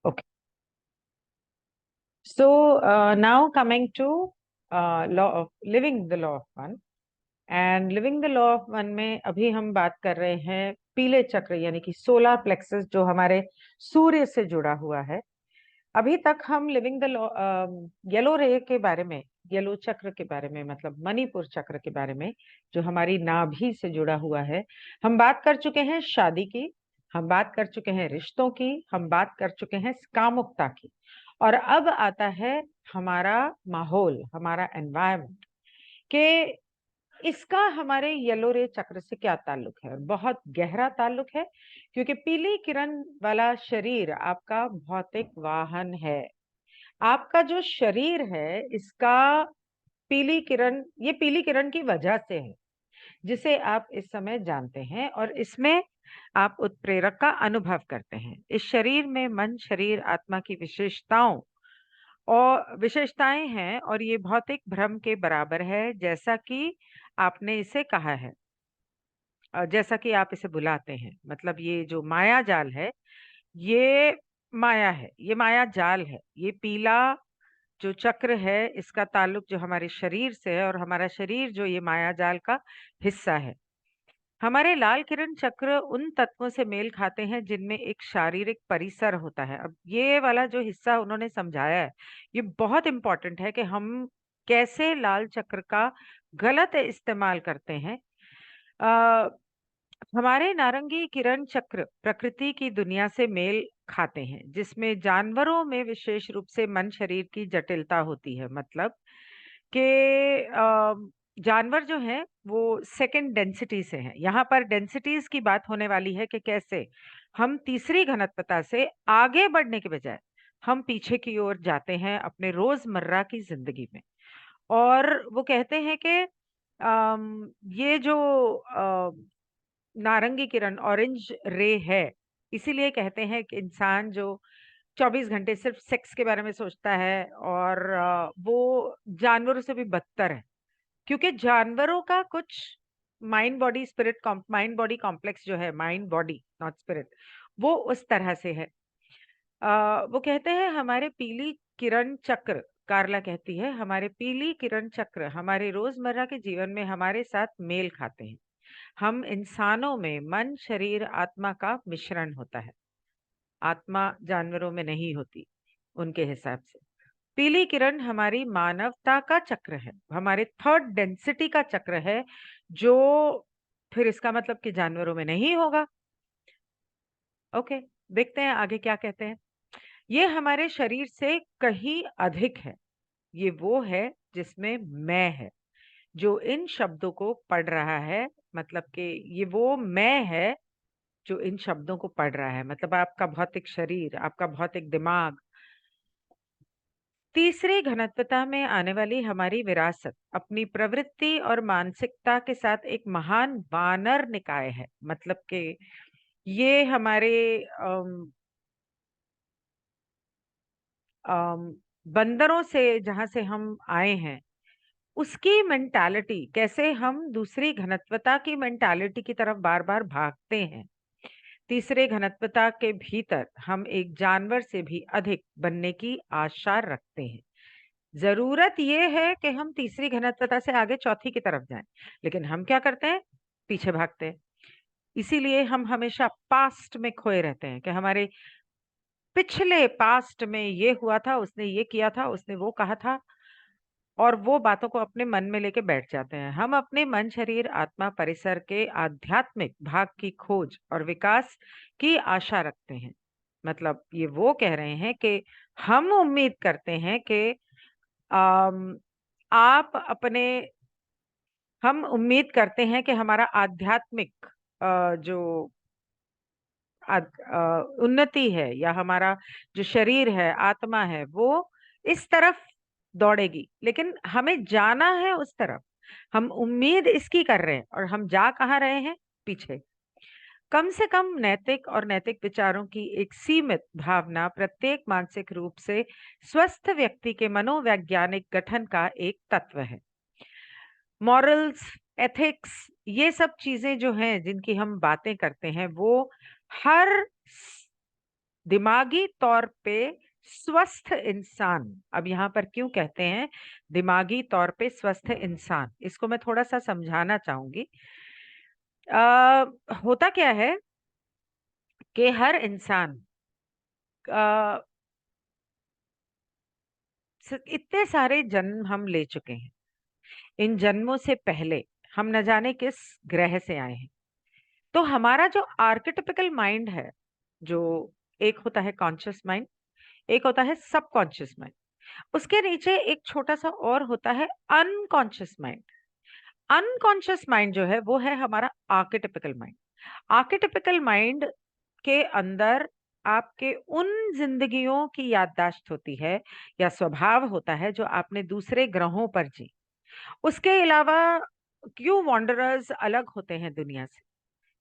Okay. So now coming to law of living the law of one and living the law of one में अभी हम बात कर रहे हैं पीले चक्र यानी कि सोलर प्लेक्सस जो हमारे सूर्य से जुड़ा हुआ है। अभी तक हम लिविंग द लॉ येलो रे के बारे में, येलो चक्र के बारे में, मतलब मणिपुर चक्र के बारे में जो हमारी नाभि से जुड़ा हुआ है, हम बात कर चुके हैं शादी की, हम बात कर चुके हैं रिश्तों की, हम बात कर चुके हैं कामुकता की। और अब आता है हमारा माहौल, हमारा एनवायरनमेंट के इसका हमारे येलो रे चक्र से क्या ताल्लुक है। और बहुत गहरा ताल्लुक है, क्योंकि पीली किरण वाला शरीर आपका भौतिक वाहन है। आपका जो शरीर है इसका ये पीली किरण की वजह से है, जिसे आप इस समय जानते हैं, और इसमें आप उत्प्रेरक का अनुभव करते हैं। इस शरीर में मन, शरीर, आत्मा की विशेषताएं हैं, और ये भौतिक भ्रम के बराबर है, जैसा कि आपने इसे कहा है, जैसा कि आप इसे बुलाते हैं। मतलब ये जो माया जाल है, ये माया है, ये माया जाल है। ये पीला जो चक्र है इसका ताल्लुक जो हमारे शरीर से है, और हमारा शरीर जो ये माया जाल का हिस्सा है। हमारे लाल किरण चक्र उन तत्वों से मेल खाते हैं जिनमें एक शारीरिक परिसर होता है। अब ये वाला जो हिस्सा उन्होंने समझाया है, ये बहुत इंपॉर्टेंट है कि हम कैसे लाल चक्र का गलत इस्तेमाल करते हैं। आ, हमारे नारंगी किरण चक्र प्रकृति की दुनिया से मेल खाते हैं, जिसमें जानवरों में विशेष रूप से मन, शरीर की जटिलता होती है। मतलब कि जानवर जो हैं वो सेकंड डेंसिटी से हैं। यहाँ पर डेंसिटीज की बात होने वाली है कि कैसे हम तीसरी घनत्वता से आगे बढ़ने के बजाय हम पीछे की ओर जाते हैं अपने रोजमर्रा की जिंदगी में। और वो कहते हैं कि ये जो नारंगी किरण, ऑरेंज रे है, इसीलिए कहते हैं कि इंसान जो 24 घंटे सिर्फ सेक्स के बारे में सोचता है, और वो जानवरों से भी बदतर है। क्योंकि जानवरों का कुछ माइंड बॉडी कॉम्प्लेक्स जो है, माइंड बॉडी नॉट स्पिरिट, वो उस तरह से है। वो कहते हैं हमारे पीली किरण चक्र, कार्ला कहती है, हमारे पीली किरण चक्र हमारे रोजमर्रा के जीवन में हमारे साथ मेल खाते हैं। हम इंसानों में मन, शरीर, आत्मा का मिश्रण होता है। आत्मा जानवरों में नहीं होती उनके हिसाब से। पीली किरण हमारी मानवता का चक्र है, हमारे थर्ड डेंसिटी का चक्र है, जो फिर इसका मतलब कि जानवरों में नहीं होगा। ओके, देखते हैं आगे क्या कहते हैं। ये हमारे शरीर से कहीं अधिक है। ये वो है जिसमें मैं है, जो इन शब्दों को पढ़ रहा है। मतलब कि ये वो मैं है जो इन शब्दों को पढ़ रहा है। मतलब आपका भौतिक शरीर, आपका भौतिक दिमाग। तीसरी घनत्वता में आने वाली हमारी विरासत अपनी प्रवृत्ति और मानसिकता के साथ एक महान वानर निकाय है। मतलब कि ये हमारे अम, अम, बंदरों से, जहां से हम आए हैं, उसकी मेंटालिटी, कैसे हम दूसरी घनत्वता की मेंटालिटी की तरफ बार बार भागते हैं। तीसरे घनत्वता के भीतर हम एक जानवर से भी अधिक बनने की आशा रखते हैं। जरूरत यह है कि हम तीसरी घनत्वता से आगे चौथी की तरफ जाएं, लेकिन हम क्या करते हैं, पीछे भागते हैं। इसीलिए हम हमेशा पास्ट में खोए रहते हैं कि हमारे पिछले पास्ट में ये हुआ था, उसने ये किया था, उसने वो कहा था, और वो बातों को अपने मन में लेके बैठ जाते हैं। हम अपने मन, शरीर, आत्मा, परिसर के आध्यात्मिक भाग की खोज और विकास की आशा रखते हैं। मतलब ये वो कह रहे हैं कि हम उम्मीद करते हैं कि अम, आप अपने हम उम्मीद करते हैं कि हमारा आध्यात्मिक जो उन्नति है, या हमारा जो शरीर है, आत्मा है, वो इस तरफ दौड़ेगी, लेकिन हमें जाना है उस तरफ। हम उम्मीद इसकी कर रहे हैं, और हम जा कहाँ रहे हैं, पीछे। कम से कम नैतिक और नैतिक विचारों की एक सीमित भावना प्रत्येक मानसिक रूप से स्वस्थ व्यक्ति के मनोवैज्ञानिक गठन का एक तत्व है। मॉरल्स, एथिक्स, ये सब चीजें जो हैं जिनकी हम बातें करते हैं, वो हर दिमागी तौर पे स्वस्थ इंसान। अब यहाँ पर क्यों कहते हैं दिमागी तौर पे स्वस्थ इंसान, इसको मैं थोड़ा सा समझाना चाहूंगी। होता क्या है कि हर इंसान अ, इतने सारे जन्म हम ले चुके हैं। इन जन्मों से पहले हम न जाने किस ग्रह से आए हैं। तो हमारा जो आर्केटिपिकल माइंड है, जो एक होता है कॉन्शियस माइंड, एक होता है सबकॉन्शियस माइंड, उसके नीचे एक छोटा सा और होता है अनकॉन्शियस माइंड। अनकॉन्शियस माइंड जो है वो है हमारा आर्केटिपिकल माइंड। आर्केटिपिकल माइंड के अंदर आपके उन जिंदगियों की याददाश्त होती है या स्वभाव होता है जो आपने दूसरे ग्रहों पर जी। उसके अलावा क्यों वॉन्डरर्स अलग होते हैं दुनिया से,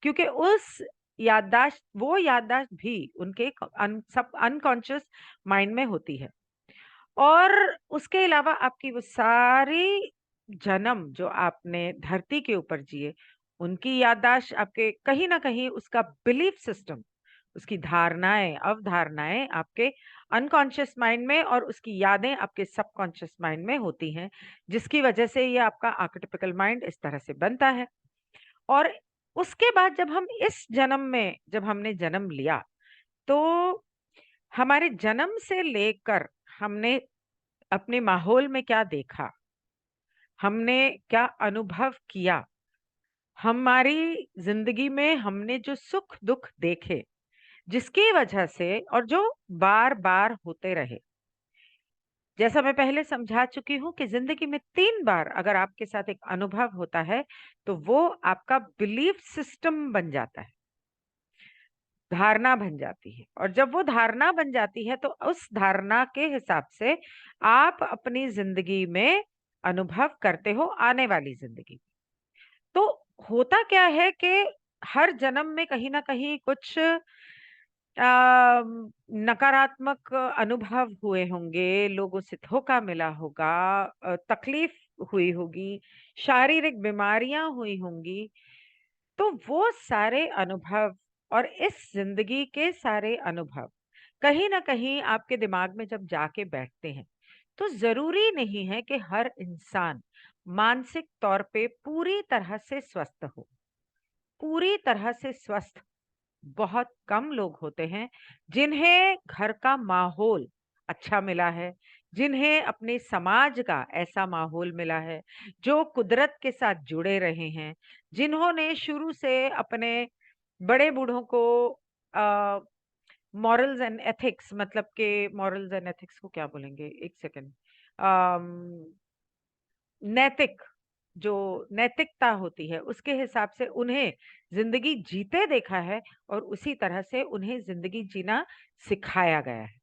क्योंकि उस याददाश्त वो याददाश्त भी उनके सब अनकॉन्शियस माइंड में होती है। और उसके अलावा आपकी वो सारी जन्म जो आपने धरती के ऊपर जिए, उनकी याददाश्त आपके कहीं ना कहीं उसका बिलीफ सिस्टम, उसकी धारणाएं अवधारणाएं आपके अनकॉन्शियस माइंड में और उसकी यादें आपके सबकॉन्शियस माइंड में होती हैं, जिसकी वजह से ये आपका आर्केटिपिकल माइंड इस तरह से बनता है। और उसके बाद जब हम इस जन्म में जब हमने जन्म लिया, तो हमारे जन्म से लेकर हमने अपने माहौल में क्या देखा, हमने क्या अनुभव किया, हमारी जिंदगी में हमने जो सुख दुख देखे, जिसकी वजह से और जो बार बार होते रहे। जैसा मैं पहले समझा चुकी हूँ कि जिंदगी में 3 बार अगर आपके साथ एक अनुभव होता है, तो वो आपका बिलीफ सिस्टम बन जाता है, धारणा बन जाती है। और जब वो धारणा बन जाती है तो उस धारणा के हिसाब से आप अपनी जिंदगी में अनुभव करते हो आने वाली जिंदगी। तो होता क्या है कि हर जन्म में कहीं ना कहीं कुछ नकारात्मक अनुभव हुए होंगे, लोगों से धोखा मिला होगा, तकलीफ हुई होगी, शारीरिक बीमारियां हुई होंगी। तो वो सारे अनुभव और इस जिंदगी के सारे अनुभव कहीं ना कहीं आपके दिमाग में जब जाके बैठते हैं, तो जरूरी नहीं है कि हर इंसान मानसिक तौर पे पूरी तरह से स्वस्थ हो। पूरी तरह से स्वस्थ बहुत कम लोग होते हैं जिन्हें घर का माहौल अच्छा मिला है, जिन्हें अपने समाज का ऐसा माहौल मिला है, जो कुदरत के साथ जुड़े रहे हैं, जिन्होंने शुरू से अपने बड़े बूढ़ों को मॉरल्स एंड एथिक्स, मतलब के मॉरल्स एंड एथिक्स को क्या बोलेंगे, एक सेकेंड, नैतिक, जो नैतिकता होती है उसके हिसाब से उन्हें जिंदगी जीते देखा है और उसी तरह से उन्हें जिंदगी जीना सिखाया गया है।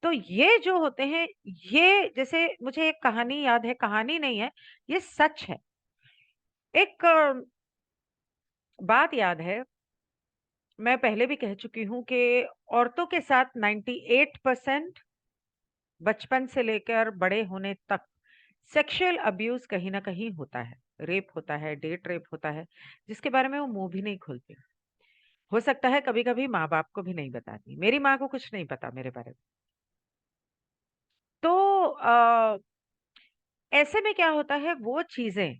तो ये जो होते हैं, ये जैसे मुझे एक कहानी याद है, कहानी नहीं है, ये सच है। एक बात याद है, मैं पहले भी कह चुकी हूँ कि औरतों के साथ 98% बचपन से लेकर बड़े होने तक सेक्सुअल अब्यूज कहीं ना कहीं होता है। रेप होता है, डेट रेप होता है, जिसके बारे में वो मुंह भी नहीं खोलते। हो सकता है कभी कभी माँ बाप को भी नहीं बताती, मेरी माँ को कुछ नहीं पता मेरे बारे में। तो ऐसे में क्या होता है, वो चीजें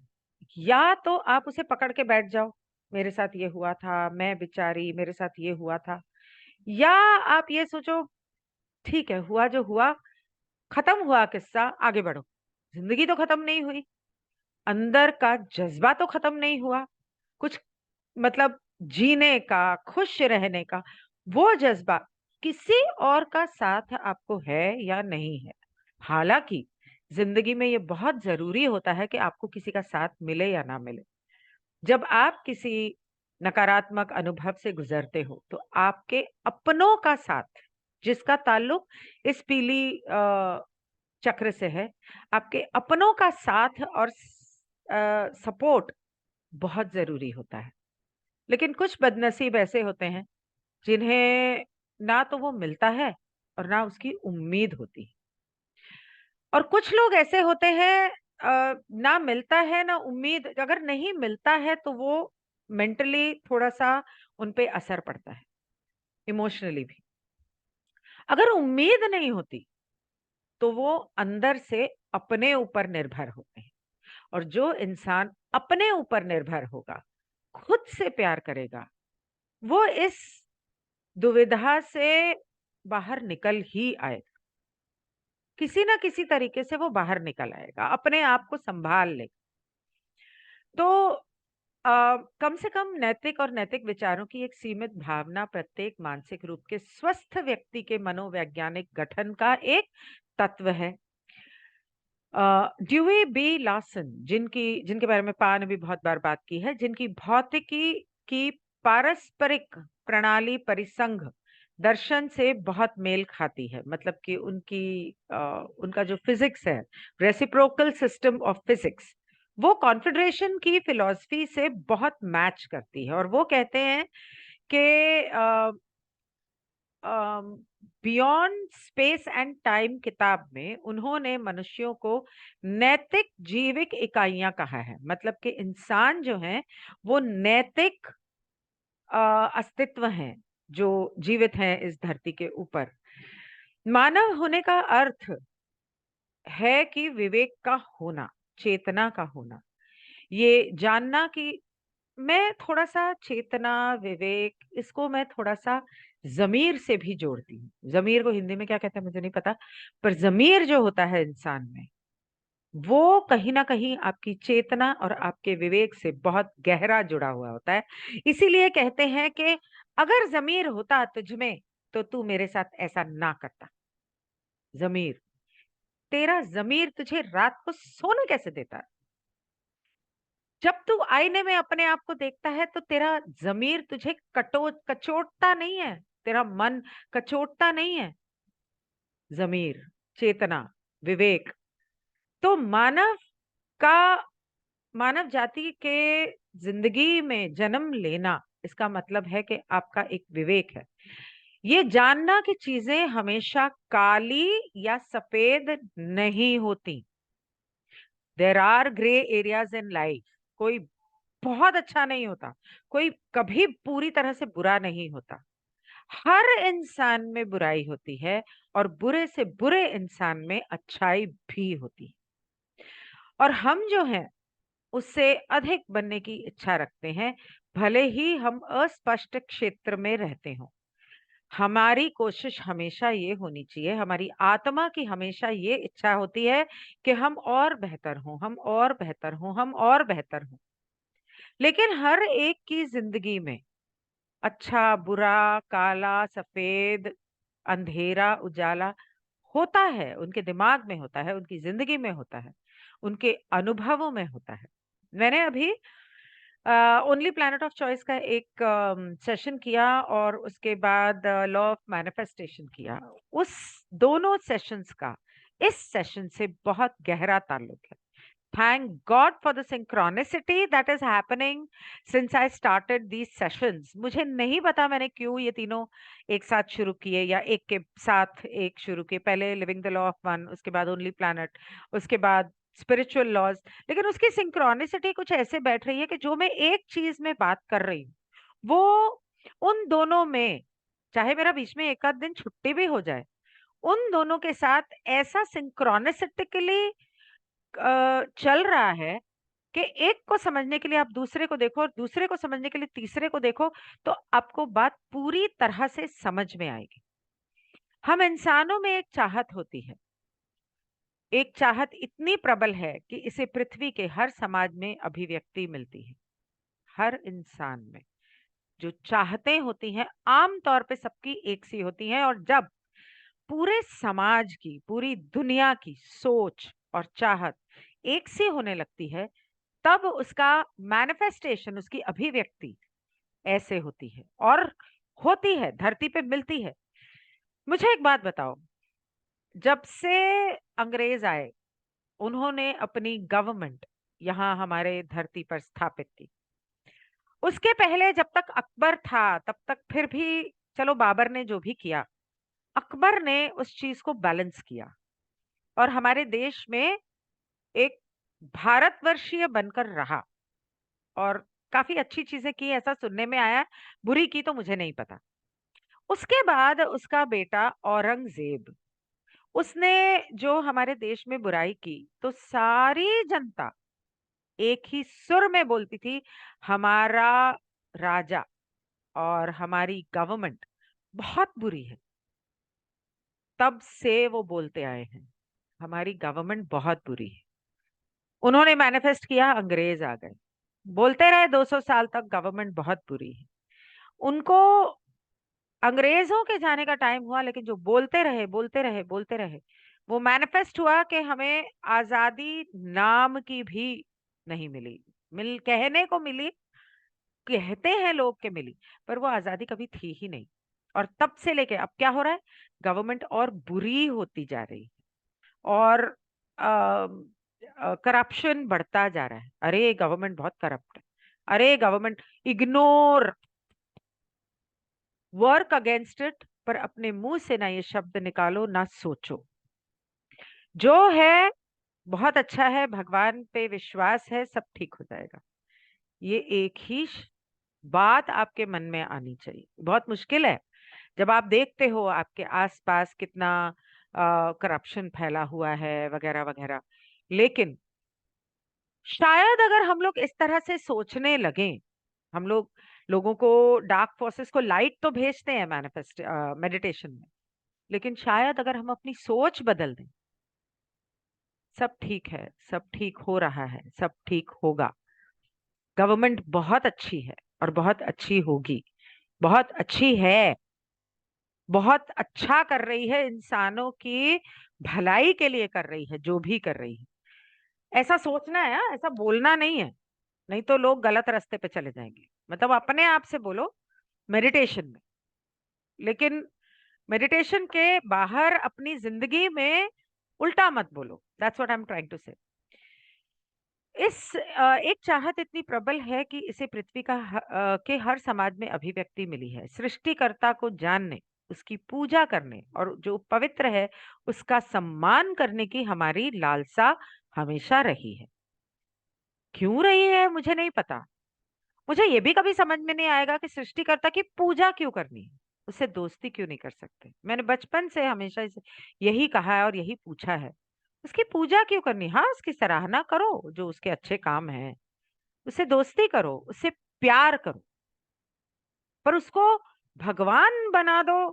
या तो आप उसे पकड़ के बैठ जाओ, मेरे साथ ये हुआ था, मैं बेचारी मेरे साथ ये हुआ था, या आप ये सोचो ठीक है हुआ जो हुआ, खत्म हुआ किस्सा, आगे बढ़ो। जिंदगी तो खत्म नहीं हुई, अंदर का जज्बा तो खत्म नहीं हुआ, कुछ मतलब जीने का, खुश रहने का वो जज्बा किसी और का साथ आपको है या नहीं है। हालांकि जिंदगी में ये बहुत जरूरी होता है कि आपको किसी का साथ मिले या ना मिले। जब आप किसी नकारात्मक अनुभव से गुजरते हो, तो आपके अपनों का साथ, जिसका ताल्लुक इस पीली चक्र से है, आपके अपनों का साथ और सपोर्ट बहुत जरूरी होता है। लेकिन कुछ बदनसीब ऐसे होते हैं जिन्हें ना तो वो मिलता है और ना उसकी उम्मीद होती है। और कुछ लोग ऐसे होते हैं, ना मिलता है ना उम्मीद, अगर नहीं मिलता है तो वो मेंटली थोड़ा सा उन पे असर पड़ता है, इमोशनली भी। अगर उम्मीद नहीं होती तो वो अंदर से अपने ऊपर निर्भर होते हैं। और जो इंसान अपने ऊपर निर्भर होगा, खुद से प्यार करेगा, वो इस दुविधा से बाहर निकल ही आएगा। किसी ना किसी तरीके से वो बाहर निकल आएगा, अपने आप को संभाल लेगा। तो कम से कम नैतिक और नैतिक विचारों की एक सीमित भावना प्रत्येक मानसिक रूप के स्वस्थ व्यक्ति के मनोवैज्ञानिक गठन का एक तत्व है। ड्यूई बी लासन, जिनकी जिनके बारे में पा ने भी बहुत बार बात की है, जिनकी भौतिकी की पारस्परिक प्रणाली परिसंघ दर्शन से बहुत मेल खाती है। मतलब कि उनका जो फिजिक्स है, रेसिप्रोकल सिस्टम ऑफ फिजिक्स, वो कॉन्फेडरेशन की फिलॉसफी से बहुत मैच करती है। और वो कहते हैं कि बियॉन्ड स्पेस एंड टाइम किताब में उन्होंने मनुष्यों को नैतिक जीविक इकाइयां कहा है। मतलब कि इंसान जो है वो नैतिक अस्तित्व हैं, जो जीवित हैं इस धरती के ऊपर। मानव होने का अर्थ है कि विवेक का होना, चेतना का होना, ये जानना कि मैं थोड़ा-सा चेतना, विवेक, इसको मैं थोड़ा-सा ज़मीर से भी जोड़ती हूँ। ज़मीर को हिंदी में क्या कहते हैं मुझे नहीं पता, पर ज़मीर जो होता है इंसान में, वो कहीं न कहीं आपकी चेतना और आपके विवेक से बहुत गहरा जुड़ा हुआ होता है। इसीलिए कहते हैं कि अगर ज़मीर होता तुझ में, तो तू मेरे साथ ऐसा ना करता। ज़मीर, तेरा ज़मीर तुझे रात को सोने कैसे देता? जब तू आईने में अपने आप को देखता है तो तेरा ज़मीर तुझे कचोटता नहीं है, तेरा मन कचोटता नहीं है। ज़मीर, चेतना, विवेक। तो का मानव जाति के ज़िंदगी में जन्म लेना, इसका मतलब है कि आपका एक विवेक है। ये जानना कि चीज़ें हमेशा काली या सफ़ेद नहीं होती। There are grey areas in life. कोई बहुत अच्छा नहीं होता, कोई कभी पूरी तरह से बुरा नहीं होता। हर इंसान में बुराई होती है और बुरे से बुरे इंसान में अच्छाई भी होती है। और हम जो हैं उससे अधिक बनने की इच्छा रखते हैं, भले ही हम अस्पष्ट क्षेत्र में रहते हों। हमारी कोशिश हमेशा ये होनी चाहिए, हमारी आत्मा की हमेशा ये इच्छा होती है कि हम और बेहतर हों, हम और बेहतर हों, हम और बेहतर हों। लेकिन हर एक की जिंदगी में अच्छा, बुरा, काला, सफेद, अंधेरा, उजाला होता है। उनके दिमाग में होता है, उनकी जिंदगी में होता है, उनके अनुभवों में होता है। मैंने अभी ओनली प्लैनेट ऑफ चॉइस का एक सेशन किया और उसके बाद लॉ ऑफ मैनिफेस्टेशन किया। उस दोनों सेशंस का इस सेशन से बहुत गहरा ताल्लुक है। Thank God for the synchronicity that is happening since I started these sessions. मुझे नहीं पता मैंने क्यों ये तीनों एक साथ शुरू किए या एक के साथ एक शुरू किए। पहले living the law of one, उसके बाद ओनली प्लैनेट, उसके बाद स्पिरिचुअल लॉज। लेकिन उसकी सिंक्रोनिसिटी कुछ ऐसे बैठ रही है कि जो मैं एक चीज में बात कर रही हूँ, वो उन दोनों में, चाहे मेरा बीच में एक आध दिन छुट्टी भी हो जाए, उन दोनों के साथ ऐसा सिंक्रोनिस्टिकली चल रहा है कि एक को समझने के लिए आप दूसरे को देखो और दूसरे को समझने के लिए तीसरे को देखो, तो आपको बात पूरी तरह से समझ में आएगी। हम इंसानों में एक चाहत होती है, एक चाहत इतनी प्रबल है कि इसे पृथ्वी के हर समाज में अभिव्यक्ति मिलती है। हर इंसान में जो चाहतें होती हैं आम तौर पे सबकी एक सी होती हैं, और जब पूरे समाज की, पूरी दुनिया की सोच और चाहत एक सी होने लगती है, तब उसका मैनिफेस्टेशन, उसकी अभिव्यक्ति ऐसे होती है और होती है, धरती पे मिलती है। मुझे एक बात बताओ, जब से अंग्रेज आए, उन्होंने अपनी गवर्नमेंट यहाँ हमारे धरती पर स्थापित की। उसके पहले जब तक अकबर था तब तक फिर भी चलो, बाबर ने जो भी किया, अकबर ने उस चीज को बैलेंस किया और हमारे देश में एक भारतवर्षीय बनकर रहा और काफी अच्छी चीजें की, ऐसा सुनने में आया। बुरी की तो मुझे नहीं पता। उसके बाद उसका बेटा औरंगजेब, उसने जो हमारे देश में बुराई की, तो सारी जनता एक ही सुर में बोलती थी, हमारा राजा और हमारी गवर्नमेंट बहुत बुरी है। तब से वो बोलते आए हैं, हमारी गवर्नमेंट बहुत बुरी है। उन्होंने मैनिफेस्ट किया, अंग्रेज आ गए, बोलते रहे 200 साल तक गवर्नमेंट बहुत बुरी है। उनको अंग्रेजों के जाने का टाइम हुआ, लेकिन जो बोलते रहे बोलते रहे बोलते रहे, वो मैनिफेस्ट हुआ कि हमें आजादी नाम की भी नहीं मिली। कहने को मिली, कहते हैं लोग के मिली, पर वो आजादी कभी थी ही नहीं। और तब से लेके अब क्या हो रहा है, गवर्नमेंट और बुरी होती जा रही है, और करप्शन बढ़ता जा रहा है। अरे गवर्नमेंट बहुत करप्ट है, अरे government ignore, work against it, पर अपने मुंह से ना ये शब्द निकालो, ना सोचो। जो है बहुत अच्छा है, भगवान पे विश्वास है, सब ठीक हो जाएगा। ये एक ही बात आपके मन में आनी चाहिए। बहुत मुश्किल है जब आप देखते हो आपके आसपास कितना करप्शन फैला हुआ है वगैरह वगैरह, लेकिन शायद अगर हम लोग इस तरह से सोचने लगे, हम लोग लोगों को, डार्क फोर्सेस को लाइट तो भेजते हैं मैनिफेस्ट मेडिटेशन में, लेकिन शायद अगर हम अपनी सोच बदल दें, सब ठीक है, सब ठीक हो रहा है, सब ठीक होगा। गवर्नमेंट बहुत अच्छी है और बहुत अच्छी होगी, बहुत अच्छी है, बहुत अच्छा कर रही है, इंसानों की भलाई के लिए कर रही है जो भी कर रही है। ऐसा सोचना है, हाँ? ऐसा बोलना नहीं है, नहीं तो लोग गलत रास्ते पे चले जाएंगे। मतलब अपने आप से बोलो मेडिटेशन में, लेकिन मेडिटेशन के बाहर अपनी जिंदगी में उल्टा मत बोलो। That's what I am trying to say. एक चाहत इतनी प्रबल है कि इसे पृथ्वी के हर समाज में अभिव्यक्ति मिली है, सृष्टिकर्ता को जानने, उसकी पूजा करने और जो पवित्र है उसका सम्मान करने की हमारी लालसा हमेशा रही है। क्यों रही है मुझे नहीं पता। मुझे ये भी कभी समझ में नहीं आएगा कि सृष्टिकर्ता की पूजा क्यों करनी है, उससे दोस्ती क्यों नहीं कर सकते। मैंने बचपन से हमेशा इसे यही कहा है और यही पूछा है, उसकी पूजा क्यों करनी। हाँ, उसकी सराहना करो जो उसके अच्छे काम हैं, उससे दोस्ती करो, उससे प्यार करो, पर उसको भगवान बना दो।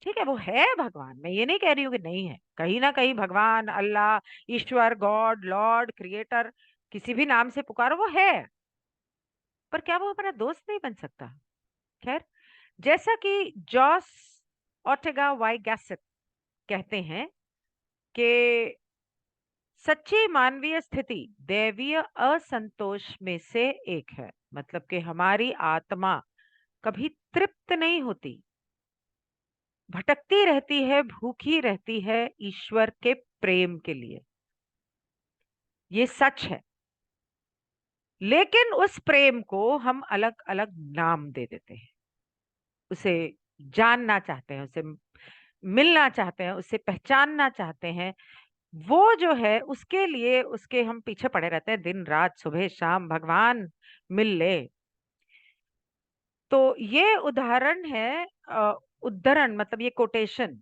ठीक है, वो है भगवान, मैं ये नहीं कह रही हूँ कि नहीं है, कहीं ना कहीं भगवान, अल्लाह, ईश्वर, गॉड, लॉर्ड, क्रिएटर, किसी भी नाम से पुकारो, वो है। पर क्या वो हमारा दोस्त नहीं बन सकता। खैर, जैसा कि जॉस ऑर्टेगा वाई गैसेट कहते हैं कि सच्ची मानवीय स्थिति दैवीय असंतोष में से एक है। मतलब कि हमारी आत्मा कभी तृप्त नहीं होती, भटकती रहती है, भूखी रहती है ईश्वर के प्रेम के लिए। ये सच है, लेकिन उस प्रेम को हम अलग अलग नाम दे देते हैं। उसे जानना चाहते हैं, उसे मिलना चाहते हैं, उसे पहचानना चाहते हैं। वो जो है उसके लिए उसके हम पीछे पड़े रहते हैं दिन रात, सुबह शाम, भगवान मिल ले। तो ये उदाहरण है, उद्धरण मतलब ये कोटेशन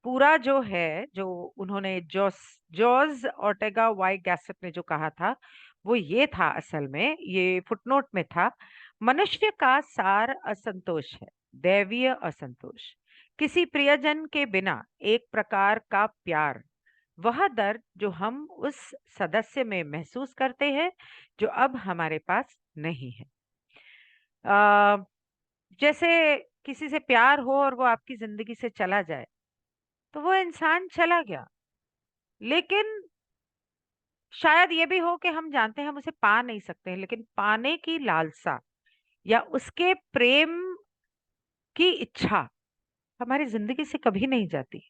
पूरा जो है, जो उन्होंने जॉर्ज ऑर्टेगा वाई गैसेट ने जो कहा था, वो ये था, असल में ये फुटनोट में था। मनुष्य का सार असंतोष है, दैवीय असंतोष, किसी प्रियजन के बिना एक प्रकार का प्यार, वह दर्द जो हम उस सदस्य में महसूस करते हैं जो अब हमारे पास नहीं है। आ, जैसे किसी से प्यार हो और वो आपकी जिंदगी से चला जाए, तो वो इंसान चला गया, लेकिन शायद ये भी हो कि हम जानते हैं हम उसे पा नहीं सकते हैं, लेकिन पाने की लालसा या उसके प्रेम की इच्छा हमारी जिंदगी से कभी नहीं जाती,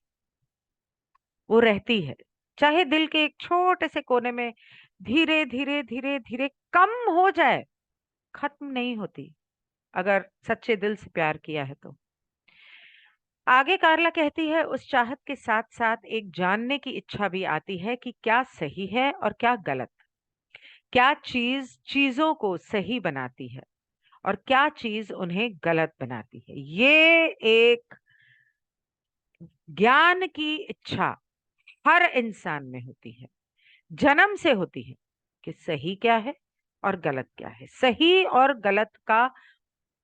वो रहती है। चाहे दिल के एक छोटे से कोने में धीरे धीरे धीरे धीरे कम हो जाए, खत्म नहीं होती अगर सच्चे दिल से प्यार किया है तो। आगे कार्ला कहती है, उस चाहत के साथ साथ एक जानने की इच्छा भी आती है कि क्या सही है और क्या गलत, क्या चीज चीजों को सही बनाती है और क्या चीज उन्हें गलत बनाती है। ये एक ज्ञान की इच्छा हर इंसान में होती है, जन्म से होती है, कि सही क्या है और गलत क्या है, सही और गलत का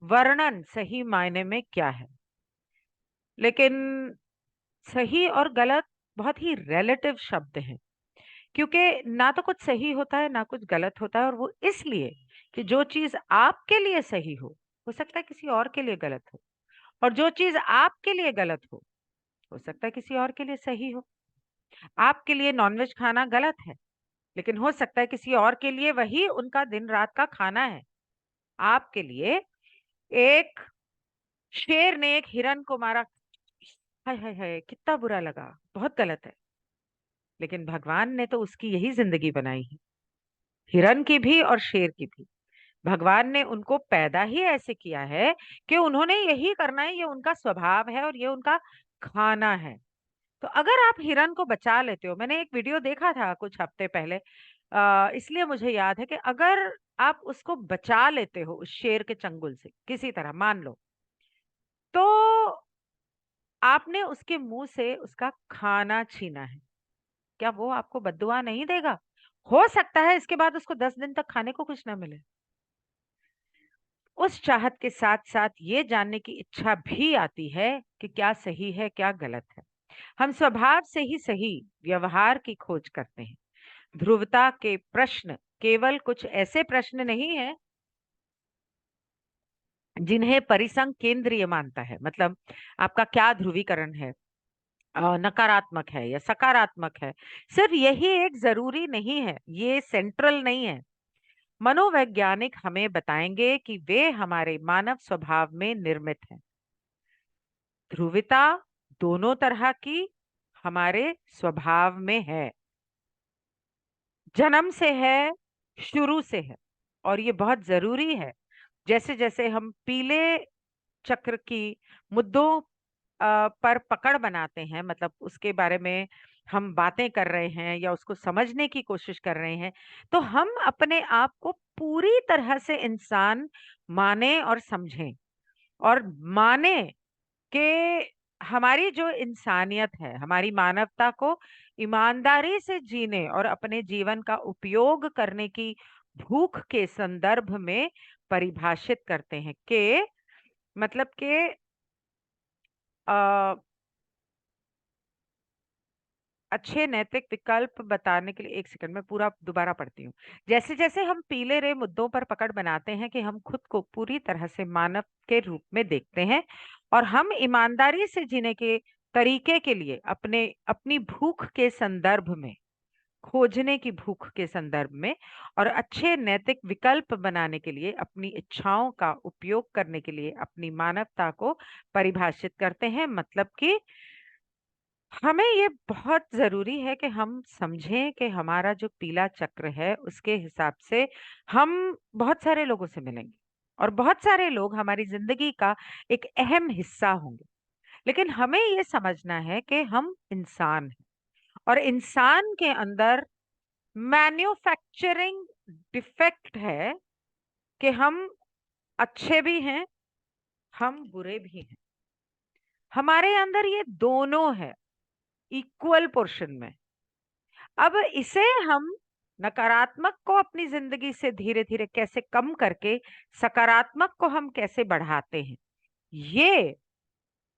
वर्णन सही मायने में क्या है। लेकिन सही और गलत बहुत ही रिलेटिव शब्द हैं, क्योंकि ना तो कुछ सही होता है ना कुछ गलत होता है, और वो इसलिए कि जो चीज आपके लिए सही हो सकता है किसी और के लिए गलत हो, और जो चीज आपके लिए गलत हो सकता है किसी और के लिए सही हो। आपके लिए नॉनवेज खाना गलत है, लेकिन हो सकता है किसी और के लिए वही उनका दिन रात का खाना है। आपके लिए एक शेर ने एक हिरन को मारा, हाय हाय हाय कितना बुरा लगा, बहुत गलत है। लेकिन भगवान ने तो उसकी यही जिंदगी बनाई है, हिरन की भी और शेर की भी। भगवान ने उनको पैदा ही ऐसे किया है कि उन्होंने यही करना है, ये उनका स्वभाव है और ये उनका खाना है। तो अगर आप हिरन को बचा लेते हो, मैंने एक वीडियो देखा था कुछ हफ्ते पहले, इसलिए मुझे याद है कि अगर आप उसको बचा लेते हो उस शेर के चंगुल से किसी तरह मान लो, तो आपने उसके मुंह से उसका खाना छीना है, क्या वो आपको बद्दुआ नहीं देगा? हो सकता है इसके बाद उसको 10 दिन तक खाने को कुछ ना मिले। उस चाहत के साथ साथ ये जानने की इच्छा भी आती है कि क्या सही है क्या गलत है। हम स्वभाव से ही सही व्यवहार की खोज करते हैं। ध्रुवता के प्रश्न केवल कुछ ऐसे प्रश्न नहीं है जिन्हें परिसंग केंद्रीय मानता है। मतलब आपका क्या ध्रुवीकरण है, नकारात्मक है या सकारात्मक है, सिर्फ यही एक जरूरी नहीं है, ये सेंट्रल नहीं है। मनोवैज्ञानिक हमें बताएंगे कि वे हमारे मानव स्वभाव में निर्मित हैं। ध्रुविता दोनों तरह की हमारे स्वभाव में है, जन्म से है, शुरू से है, और ये बहुत जरूरी है। जैसे जैसे हम पीले चक्र की मुद्दों पर पकड़ बनाते हैं, मतलब उसके बारे में हम बातें कर रहे हैं या उसको समझने की कोशिश कर रहे हैं, तो हम अपने आप को पूरी तरह से इंसान माने और समझें, और माने कि हमारी जो इंसानियत है, हमारी मानवता को ईमानदारी से जीने और अपने जीवन का उपयोग करने की भूख के संदर्भ में परिभाषित करते हैं। कि मतलब कि अ, अच्छे नैतिक विकल्प बताने के लिए, एक सेकंड में पूरा दोबारा पढ़ती हूँ। जैसे जैसे हम पीले रे मुद्दों पर पकड़ बनाते हैं कि हम खुद को पूरी तरह से मानव के रूप में देखते हैं, और हम ईमानदारी से जीने के तरीके के लिए अपने अपनी भूख के संदर्भ में, खोजने की भूख के संदर्भ में, और अच्छे नैतिक विकल्प बनाने के लिए अपनी इच्छाओं का उपयोग करने के लिए अपनी मानवता को परिभाषित करते हैं। मतलब कि हमें ये बहुत जरूरी है कि हम समझें कि हमारा जो पीला चक्र है उसके हिसाब से हम बहुत सारे लोगों से मिलेंगे, और बहुत सारे लोग हमारी जिंदगी का एक अहम हिस्सा होंगे। लेकिन हमें ये समझना है कि हम इंसान हैं, और इंसान के अंदर मैन्युफैक्चरिंग डिफेक्ट है कि हम अच्छे भी हैं, हम बुरे भी हैं। हमारे अंदर ये दोनों है, इक्वल पोर्शन में। अब इसे हम नकारात्मक को अपनी जिंदगी से धीरे धीरे कैसे कम करके सकारात्मक को हम कैसे बढ़ाते हैं, ये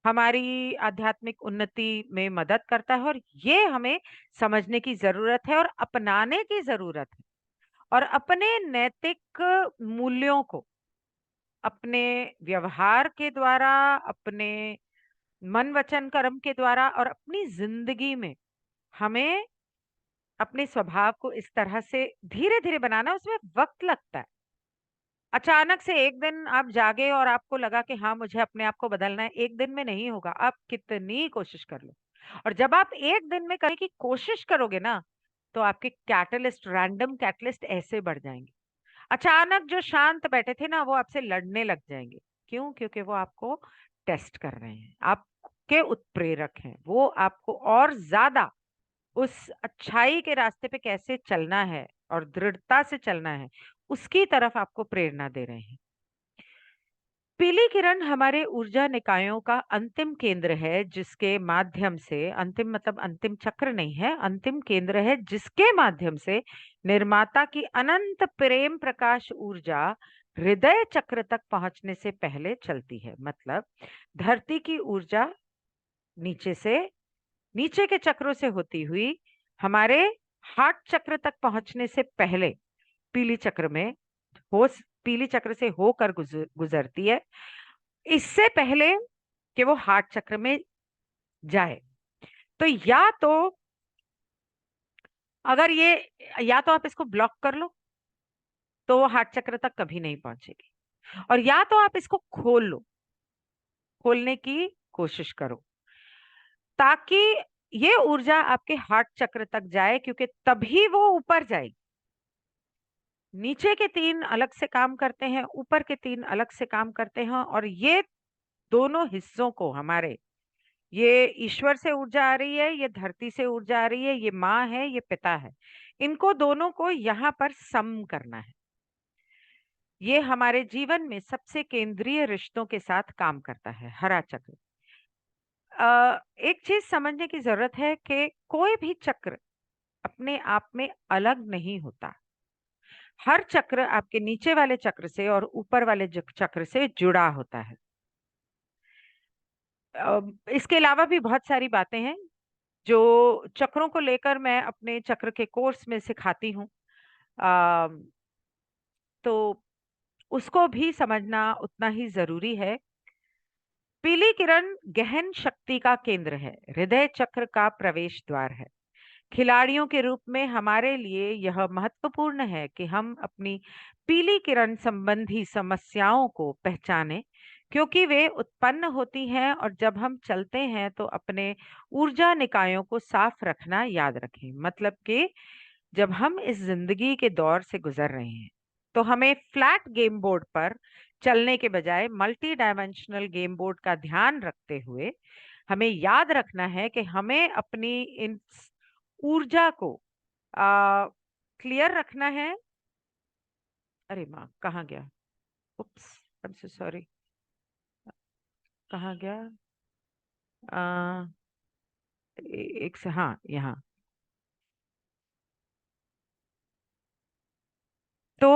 हमारी आध्यात्मिक उन्नति में मदद करता है, और ये हमें समझने की जरूरत है और अपनाने की जरूरत है। और अपने नैतिक मूल्यों को अपने व्यवहार के द्वारा, अपने मन वचन कर्म के द्वारा, और अपनी जिंदगी में हमें अपने स्वभाव को इस तरह से धीरे धीरे बनाना, उसमें वक्त लगता है। अचानक से एक दिन आप जागे और आपको लगा कि हाँ मुझे अपने आप को बदलना है, एक दिन में नहीं होगा, आप कितनी कोशिश कर लो। और जब आप एक दिन में करने की कोशिश करोगे ना, तो आपके कैटलिस्ट, रैंडम कैटलिस्ट ऐसे बढ़ जाएंगे। अचानक जो शांत बैठे थे ना, वो आपसे लड़ने लग जाएंगे। क्यों? क्योंकि वो आपको टेस्ट कर रहे हैं, आपके उत्प्रेरक हैं, वो आपको और ज्यादा उस अच्छाई के रास्ते पे कैसे चलना है और दृढ़ता से चलना है, उसकी तरफ आपको प्रेरणा दे रहे हैं। पीली किरण हमारे ऊर्जा निकायों का अंतिम केंद्र है, जिसके माध्यम से, अंतिम मतलब अंतिम चक्र नहीं है, अंतिम केंद्र है जिसके माध्यम से निर्माता की अनंत प्रेम प्रकाश ऊर्जा हृदय चक्र तक पहुंचने से पहले चलती है। मतलब धरती की ऊर्जा नीचे से, नीचे के चक्रों से होती हुई हमारे हार्ट चक्र तक पहुंचने से पहले पीली चक्र में हो पीली चक्र से होकर गुजरती है, इससे पहले कि वो हार्ट चक्र में जाए। तो अगर ये या तो आप इसको ब्लॉक कर लो तो वो हार्ट चक्र तक कभी नहीं पहुंचेगी, और या तो आप इसको खोल लो, खोलने की कोशिश करो ताकि ये ऊर्जा आपके हार्ट चक्र तक जाए, क्योंकि तभी वो ऊपर जाएगी। नीचे के तीन अलग से काम करते हैं, ऊपर के तीन अलग से काम करते हैं, और ये दोनों हिस्सों को हमारे, ये ईश्वर से ऊर्जा आ रही है, ये धरती से ऊर्जा आ रही है, ये माँ है, ये पिता है, इनको दोनों को यहाँ पर सम करना है। ये हमारे जीवन में सबसे केंद्रीय रिश्तों के साथ काम करता है हरा चक्र। एक चीज समझने की जरूरत है कि कोई भी चक्र अपने आप में अलग नहीं होता। हर चक्र आपके नीचे वाले चक्र से और ऊपर वाले चक्र से जुड़ा होता है। इसके अलावा भी बहुत सारी बातें हैं जो चक्रों को लेकर मैं अपने चक्र के कोर्स में सिखाती हूँ। अ, तो उसको भी समझना उतना ही जरूरी है। पीली किरण गहन शक्ति का केंद्र है, हृदय चक्र का प्रवेश द्वार है। खिलाड़ियों के रूप में हमारे लिए यह महत्वपूर्ण है कि हम अपनी पीली किरण संबंधी समस्याओं को पहचानें, क्योंकि वे उत्पन्न होती हैं, और जब हम चलते हैं तो अपने ऊर्जा निकायों को साफ रखना याद रखें। मतलब कि जब हम इस जिंदगी के दौर से गुजर रहे हैं तो हमें फ्लैट गेम बोर्ड पर चलने के बजाय मल्टी डायमेंशनल गेम बोर्ड का ध्यान रखते हुए हमें याद रखना है कि हमें अपनी इन ऊर्जा को क्लियर रखना है। अरे माँ, कहाँ गया? उप्स, आई एम सो सॉरी। कहाँ गया? आ, एक से, हाँ, यहाँ। तो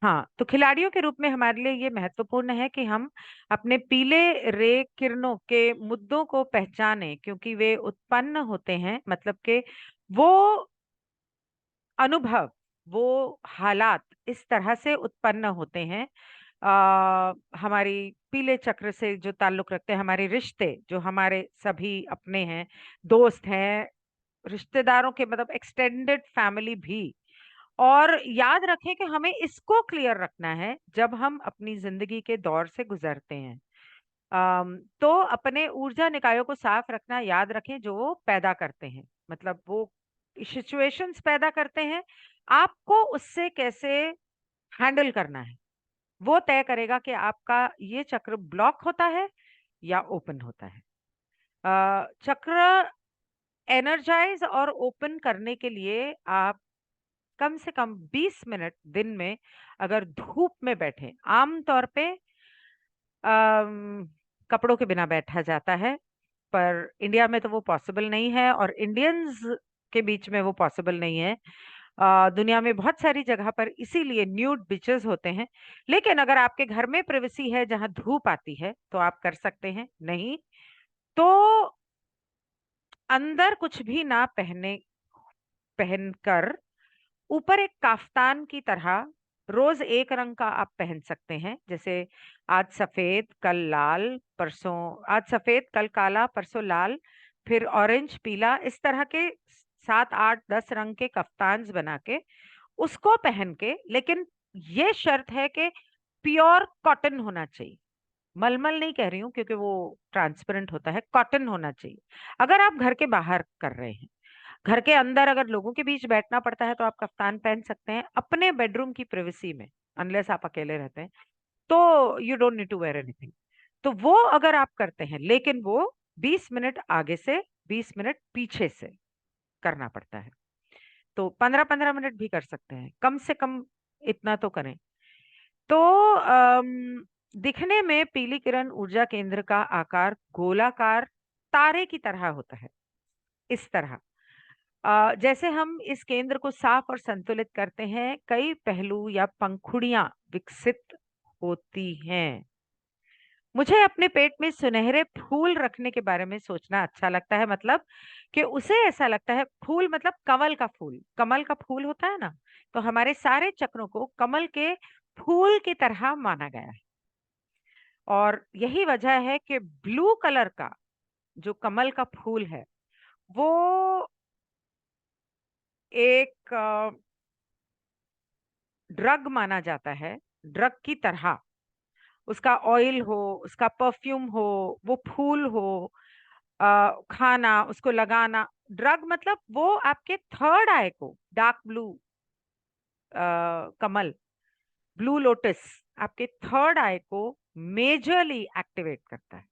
हाँ, तो खिलाड़ियों के रूप में हमारे लिए ये महत्वपूर्ण है कि हम अपने पीले रे किरणों के मुद्दों को पहचानें, क्योंकि वे उत्पन्न होते हैं, मतलब कि वो अनुभव, वो हालात इस तरह से उत्पन्न होते हैं, हमारी पीले चक्र से जो ताल्लुक रखते हैं, हमारे रिश्ते जो हमारे सभी अपने हैं, दोस्त हैं, रिश्तेदारों के मतलब एक्सटेंडेड फैमिली भी। और याद रखें कि हमें इसको क्लियर रखना है जब हम अपनी जिंदगी के दौर से गुजरते हैं। तो अपने ऊर्जा निकायों को साफ रखना याद रखें जो वो पैदा करते हैं, मतलब वो सिचुएशंस पैदा करते हैं, आपको उससे कैसे हैंडल करना है वो तय करेगा कि आपका ये चक्र ब्लॉक होता है या ओपन होता है। चक्र एनर्जाइज और ओपन करने के लिए आप कम से कम 20 मिनट दिन में अगर धूप में बैठे, आमतौर पे कपड़ों के बिना बैठा जाता है, पर इंडिया में तो वो पॉसिबल नहीं है, और इंडियंस के बीच में वो पॉसिबल नहीं है। दुनिया में बहुत सारी जगह पर इसीलिए न्यूड बीचेस होते हैं। लेकिन अगर आपके घर में प्राइवेसी है जहां धूप आती है तो आप कर सकते हैं। नहीं तो अंदर कुछ भी ना पहनकर ऊपर एक काफ्तान की तरह रोज एक रंग का आप पहन सकते हैं। जैसे आज सफेद, कल लाल, परसों, आज सफेद, कल काला, परसों लाल, फिर ऑरेंज, पीला, इस तरह के 7 8 10 रंग के कफ्तान्स बना के उसको पहन के, लेकिन ये शर्त है कि प्योर कॉटन होना चाहिए। मलमल नहीं कह रही हूँ क्योंकि वो ट्रांसपेरेंट होता है, कॉटन होना चाहिए। अगर आप घर के बाहर कर रहे हैं, घर के अंदर अगर लोगों के बीच बैठना पड़ता है तो आप कफ्तान पहन सकते हैं अपने बेडरूम की प्राइवेसी में, अनलेस आप अकेले रहते हैं तो you don't need to wear anything. तो वो अगर आप करते हैं, लेकिन वो 20 मिनट आगे से 20 मिनट पीछे से करना पड़ता है। तो 15 15 मिनट भी कर सकते हैं, कम से कम इतना तो करें। तो दिखने में पीली किरण ऊर्जा केंद्र का आकार गोलाकार तारे की तरह होता है, इस तरह। जैसे हम इस केंद्र को साफ और संतुलित करते हैं, कई पहलू या पंखुड़ियां विकसित होती हैं। मुझे अपने पेट में सुनहरे फूल रखने के बारे में सोचना अच्छा लगता है, मतलब कि उसे ऐसा लगता है, फूल मतलब कमल का फूल, कमल का फूल होता है ना, तो हमारे सारे चक्रों को कमल के फूल की तरह माना गया है। और यही वजह है कि ब्लू कलर का जो कमल का फूल है, वो एक ड्रग माना जाता है, ड्रग की तरह। उसका ऑयल हो, उसका परफ्यूम हो, वो फूल हो, खाना, उसको लगाना। ड्रग मतलब वो आपके थर्ड आई को, डार्क ब्लू कमल, ब्लू लोटस, आपके थर्ड आई को मेजरली एक्टिवेट करता है।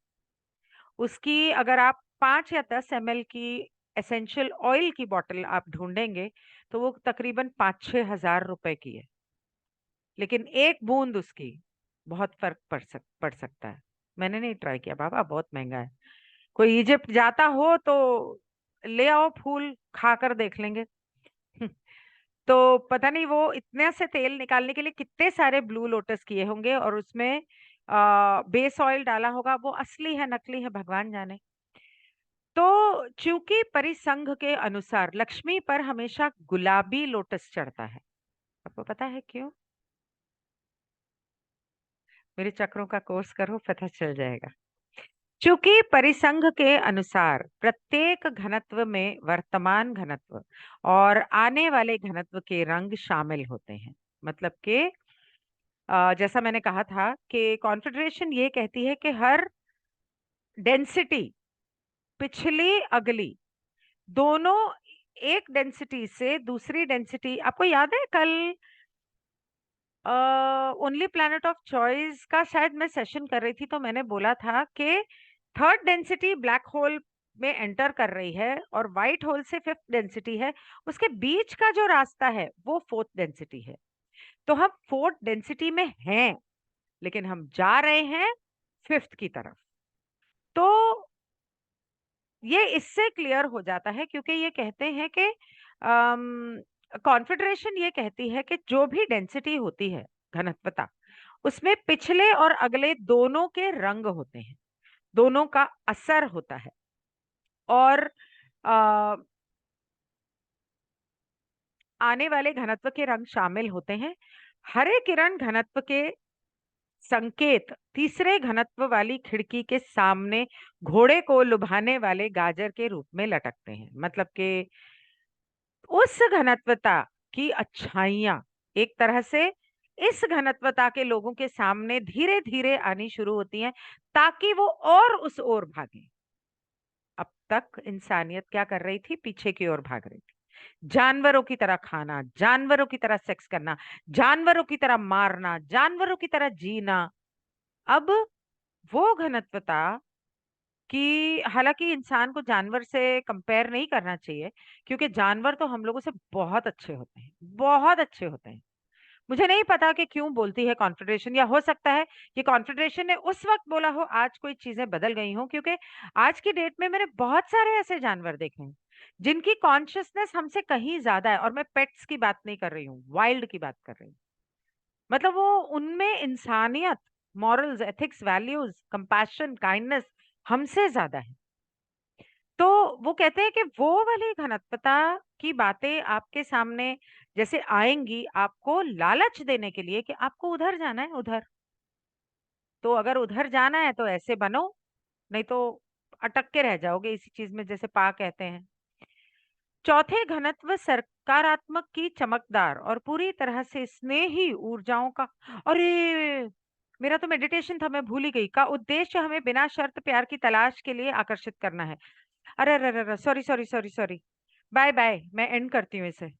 उसकी अगर आप 5 या 10 ml की एसेंशियल ऑयल की बोतल आप ढूंढेंगे, तो वो तकरीबन 5-6 हज़ार रुपए की है। लेकिन एक बूंद उसकी बहुत फर्क पड़ सकता है। मैंने नहीं ट्राई किया बाबा, बहुत महंगा है। कोई इजिप्ट जाता हो तो ले आओ फूल, खाकर देख लेंगे। तो पता नहीं वो इतने से तेल निकालने के लिए कितने सारे ब्लू लोटस किए होंगे, और उसमें बेस ऑयल डाला होगा। वो असली है नकली है भगवान जाने। तो चूंकि परिसंघ के अनुसार लक्ष्मी पर हमेशा गुलाबी लोटस चढ़ता है, आपको पता है क्यों? मेरे चक्रों का कोर्स करो, पता चल जाएगा। चूंकि परिसंघ के अनुसार प्रत्येक घनत्व में वर्तमान घनत्व और आने वाले घनत्व के रंग शामिल होते हैं। मतलब कि जैसा मैंने कहा था कि कॉन्फेडरेशन ये कहती है कि हर डेंसिटी पिछली अगली दोनों, एक डेंसिटी से दूसरी डेंसिटी। आपको याद है कल ओनली प्लैनेट ऑफ चॉइस का शायद मैं सेशन कर रही थी, तो मैंने बोला था कि थर्ड डेंसिटी ब्लैक होल में एंटर कर रही है और व्हाइट होल से फिफ्थ डेंसिटी है, उसके बीच का जो रास्ता है वो फोर्थ डेंसिटी है। तो हम फोर्थ डेंसिटी में हैं, लेकिन हम जा रहे हैं फिफ्थ की तरफ। तो ये इससे क्लियर हो जाता है, क्योंकि ये कहते हैं कि कॉन्फेडरेशन ये कहती है कि जो भी डेंसिटी होती है, घनत्वता, उसमें पिछले और अगले दोनों के रंग होते हैं, दोनों का असर होता है। और आ, आने वाले घनत्व के रंग शामिल होते हैं। हरे किरण घनत्व के संकेत तीसरे घनत्व वाली खिड़की के सामने घोड़े को लुभाने वाले गाजर के रूप में लटकते हैं। मतलब कि उस घनत्वता की अच्छाइयां एक तरह से इस घनत्वता के लोगों के सामने धीरे धीरे आनी शुरू होती हैं, ताकि वो और उस ओर भागे। अब तक इंसानियत क्या कर रही थी? पीछे की ओर भाग रही थी। जानवरों की तरह खाना, जानवरों की तरह सेक्स करना, जानवरों की तरह मारना, जानवरों की तरह जीना। अब वो घनत्वता कि हालांकि इंसान को जानवर से कंपेयर नहीं करना चाहिए, क्योंकि जानवर तो हम लोगों से बहुत अच्छे होते हैं, बहुत अच्छे होते हैं। मुझे नहीं पता कि क्यों बोलती है कॉन्फेडरेशन, या हो सकता है कि कॉन्फेडरेशन ने उस वक्त बोला हो, आज कोई चीजें बदल गई हो, क्योंकि आज की डेट में मैंने बहुत सारे ऐसे जानवर देखे हैं जिनकी कॉन्शियसनेस हमसे कहीं ज्यादा है। और मैं पेट्स की बात नहीं कर रही हूँ, वाइल्ड की बात कर रही हूँ। मतलब वो, उनमें इंसानियत, morals, ethics, values, compassion, kindness हमसे ज्यादा है। तो वो कहते हैं कि वो वाली घनत्वता की बातें आपके सामने जैसे आएंगी, आपको लालच देने के लिए कि आपको उधर जाना है, उधर। तो अगर उधर जाना है तो ऐसे बनो, नहीं तो अटक के रह जाओगे इसी चीज में, जैसे पा कहते हैं। चौथे घनत्व सकारात्मक की चमकदार और पूरी तरह से स्नेही ऊर्जाओं का, अरे मेरा तो मेडिटेशन था, मैं भूल ही गई, का उद्देश्य हमें बिना शर्त प्यार की तलाश के लिए आकर्षित करना है। अरे अरे अरे, sorry sorry sorry sorry, bye bye, मैं एंड करती हूँ इसे।